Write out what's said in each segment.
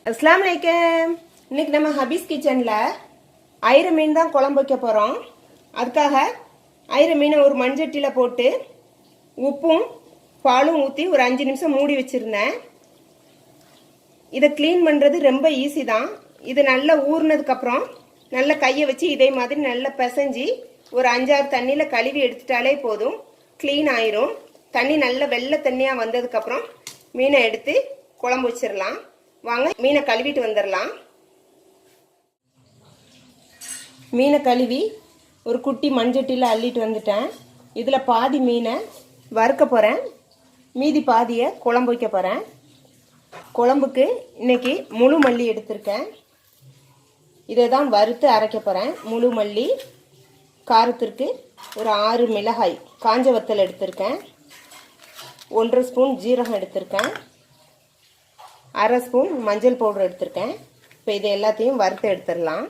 அஸ்ஸலாமு அலைக்கும். இன்னைக்கு நம்ம ஹபீஸ் கிச்சனில் ஐர மீன் தான் குழம்பு வைக்க போகிறோம். அதுக்காக ஐர மீனை ஒரு மண்சட்டியில் போட்டு உப்பும் பாலும் ஊற்றி ஒரு 5 நிமிஷம் மூடி வச்சுருந்தேன். இதை க்ளீன் பண்ணுறது ரொம்ப ஈஸி தான். இது நல்லா ஊறினதுக்கப்புறம் நல்லா கையை வச்சு இதே மாதிரி நல்லா பிசைஞ்சி ஒரு 5-6 தண்ணியில் கழுவி எடுத்துட்டாலே போதும், க்ளீன் ஆயிரும். தண்ணி நல்ல வெள்ளை தண்ணியாக வந்ததுக்கப்புறம் மீனை எடுத்து குழம்பு வச்சிடலாம். வாங்க மீனை கழுவிட்டு வந்துடலாம். மீனை கழுவி ஒரு குட்டி மண்சட்டியில் அள்ளிட்டு வந்துட்டேன். இதில் பாதி மீனை வறுக்க போகிறேன், மீதி பாதியை குழம்பு வைக்க போகிறேன். குழம்புக்கு இன்னைக்கு முழு மல்லி எடுத்திருக்கேன். இதை தான் வறுத்து அரைக்க போகிறேன். முழு மல்லி, காரத்திற்கு ஒரு 6 மிளகாய் காஞ்ச வத்தல் எடுத்திருக்கேன், 1/2 ஸ்பூன் ஜீரகம் எடுத்திருக்கேன், 1/2 ஸ்பூன் மஞ்சள் பவுடர் எடுத்திருக்கேன். இப்போ இதை எல்லாத்தையும் வறுத்து எடுத்துடலாம்.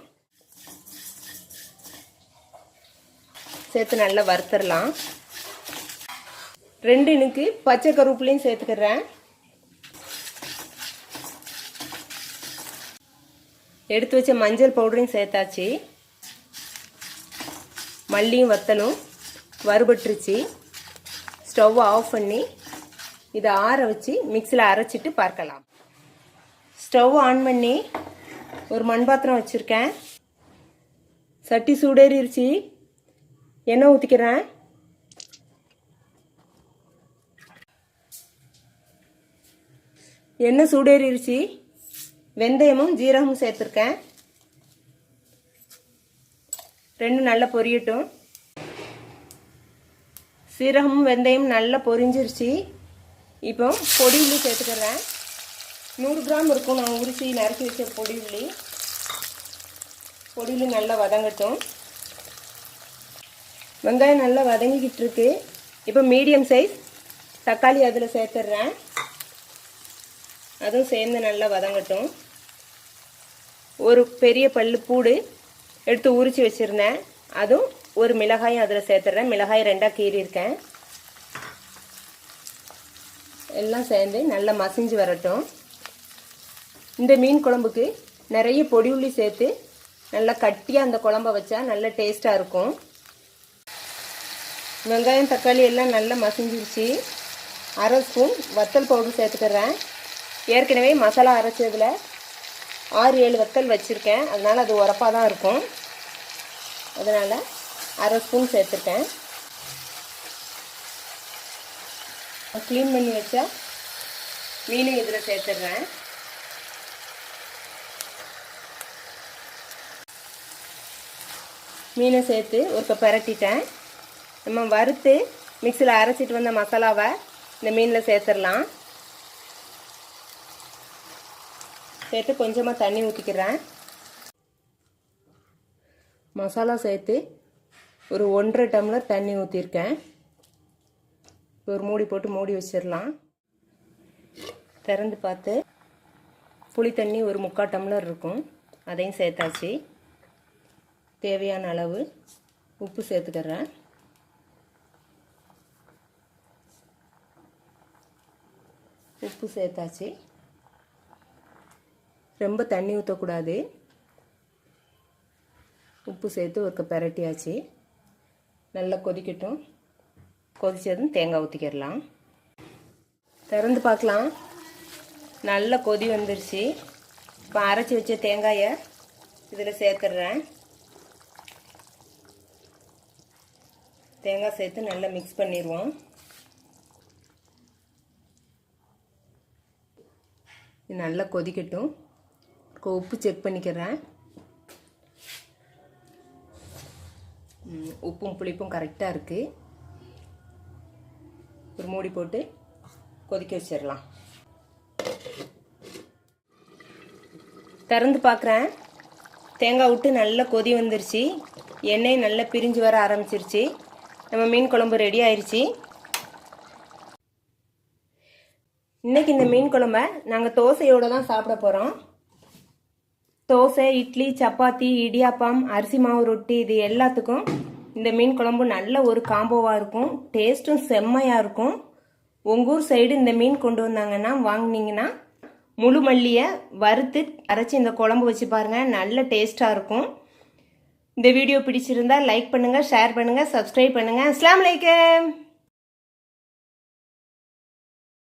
சேர்த்து நல்லா வறுத்துடலாம். 2 இனுக்கு பச்சை கருவேப்பிலையும் சேர்த்துக்கிறேன். எடுத்து வச்ச மஞ்சள் பவுடரையும் சேர்த்தாச்சு. மல்லியும் வத்தலும் வறுபட்டுருச்சு. ஸ்டவ் ஆஃப் பண்ணி இதை ஆற வச்சு மிக்சியில் அரைச்சிட்டு பார்க்கலாம். ஸ்டவ் ஆன் பண்ணி ஒரு மண்பாத்திரம் வச்சுருக்கேன். சட்டி சூடேறிடுச்சு. எண்ணெய் ஊற்றிக்கிறேன். எண்ணெய் சூடேறிடுச்சு. வெந்தயமும் ஜீரகமும் சேர்த்துருக்கேன். 2 நல்லா பொரியட்டும். சீரகமும் வெந்தயமும் நல்லா பொரிஞ்சிருச்சு. இப்போ பொடி உள்ளி சேர்த்துக்கிறேன். 100 கிராம் இருக்கும். நான் உரிச்சி நறுக்கி வச்ச பொடி உள்ளி நல்லா வதங்கட்டும். வெங்காயம் நல்லா வதங்கிக்கிட்டு இருக்கு. இப்போ மீடியம் சைஸ் தக்காளி அதில் சேர்த்துட்றேன். அதுவும் சேர்ந்து நல்லா வதங்கட்டும். ஒரு பெரிய பல்லு பூடு எடுத்து உரித்து வச்சுருந்தேன். அதுவும் ஒரு மிளகாயும் அதில் சேர்த்துட்றேன். மிளகாய் 2ஆக கீறியிருக்கேன். எல்லாம் சேர்ந்து நல்லா மசிஞ்சு வரட்டும். இந்த மீன் குழம்புக்கு நிறைய பொடி உள்ளி சேர்த்து நல்லா கட்டியாக அந்த குழம்ப வச்சா நல்ல டேஸ்ட்டாக இருக்கும். வெங்காயம் தக்காளி எல்லாம் நல்லா மசிஞ்சிருச்சு. 1/2 ஸ்பூன் வத்தல் பவுடர் சேர்த்துக்கிறேன். ஏற்கனவே மசாலா அரைச்சதில் 6-7 வத்தல் வச்சுருக்கேன். அதனால் அது உரப்பாக தான் இருக்கும். அதனால் 1/2 ஸ்பூன் சேர்த்துருக்கேன். க்ளீன் பண்ணி வச்சா மீனை இதில் சேர்த்துடுறேன். மீனை சேர்த்து ஒரு பரட்டிட்டேன். நம்ம வறுத்து மிக்சியில் அரைச்சிட்டு வந்த மசாலாவை இந்த மீனில் சேர்த்துடலாம். சேர்த்து கொஞ்சமாக தண்ணி ஊற்றிக்கிறேன். மசாலா சேர்த்து ஒரு 1.5 டம்ளர் தண்ணி ஊற்றிருக்கேன். ஒரு மூடி போட்டு மூடி வச்சிடலாம். திறந்து பார்த்து புளி தண்ணி ஒரு 3/4 டம்ளர் இருக்கும். அதையும் சேர்த்தாச்சு. தேவையான அளவு உப்பு சேர்த்துக்கிறேன். உப்பு சேர்த்தாச்சு. ரொம்ப தண்ணி ஊற்றக்கூடாது. உப்பு சேர்த்து ஒரு பெரட்டியாச்சு. நல்லா கொதிக்கட்டும். கொதித்ததும் தேங்காய் ஊற்றிக்கிடலாம். திறந்து பார்க்கலாம். நல்ல கொதி வந்துருச்சு. இப்போ அரைச்சி வச்ச தேங்காயை இதில் சேர்த்துட்றேன். தேங்காய் சேர்த்து நல்லா மிக்ஸ் பண்ணிடுவோம். நல்லா கொதிக்கட்டும். உப்பு செக் பண்ணிக்கிறேன். உப்பும் புளிப்பும் கரெக்டாக இருக்குது. ஒரு மூடி போட்டு கொதிக்க வச்சிடலாம். திறந்து பார்க்குறேன். தேங்காய் விட்டு நல்லா கொதி வந்துருச்சு. எண்ணெய் நல்லா பிரிஞ்சு வர ஆரம்பிச்சிருச்சு. நம்ம மீன் குழம்பு ரெடி ஆயிடுச்சு. இன்றைக்கி இந்த மீன் குழம்ப நாங்கள் தோசையோடு தான் சாப்பிட போகிறோம். தோசை, இட்லி, சப்பாத்தி, இடியாப்பம், அரிசி மாவு ரொட்டி இது எல்லாத்துக்கும் இந்த மீன் குழம்பு நல்ல ஒரு காம்போவாக இருக்கும். டேஸ்ட்டும் செம்மையாக இருக்கும். உங்கள் ஊர் சைடு இந்த மீன் கொண்டு வந்தாங்கன்னா வாங்கினீங்கன்னா முழு மல்லியை வறுத்து அரைச்சி இந்த குழம்பு வச்சு பாருங்கள், நல்ல டேஸ்ட்டாக இருக்கும். இந்த வீடியோ பிடிச்சிருந்தா லைக் பண்ணுங்கள், ஷேர் பண்ணுங்கள், சப்ஸ்கிரைப் பண்ணுங்கள். அஸ்ஸலாமு அலைக்கும்.